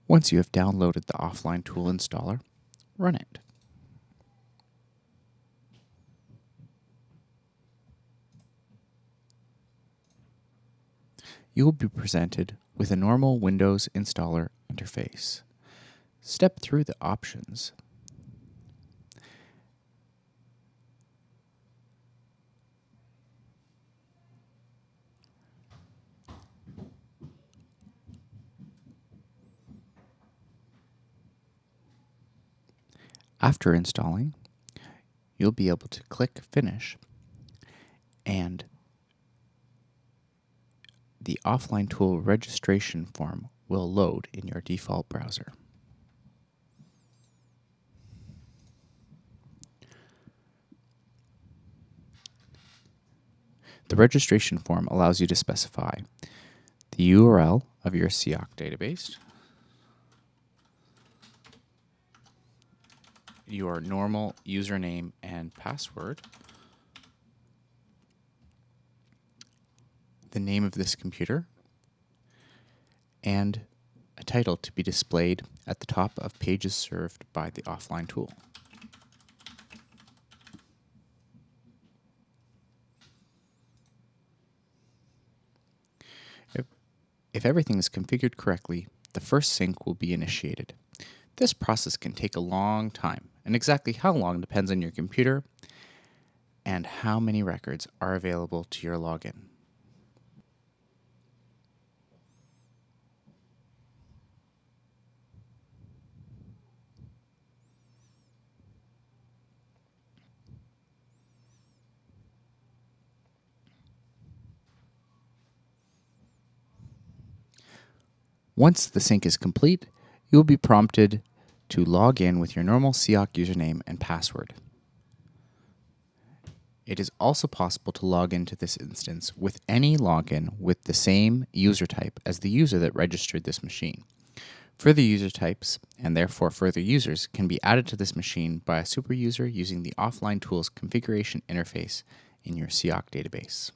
Once you have downloaded the offline tool installer, run it. You will be presented with a normal Windows installer interface. Step through the options. After installing, you'll be able to click Finish, and the offline tool registration form will load in your default browser. The registration form allows you to specify the URL of your CIOC database, your normal username and password, the name of this computer, and a title to be displayed at the top of pages served by the offline tool. If everything is configured correctly, the first sync will be initiated. This process can take a long time, and exactly how long depends on your computer and how many records are available to your login. Once the sync is complete, you will be prompted to log in with your normal CIOC username and password. It is also possible to log into this instance with any login with the same user type as the user that registered this machine. Further user types, and therefore further users, can be added to this machine by a super user using the offline tool's configuration interface in your CIOC database.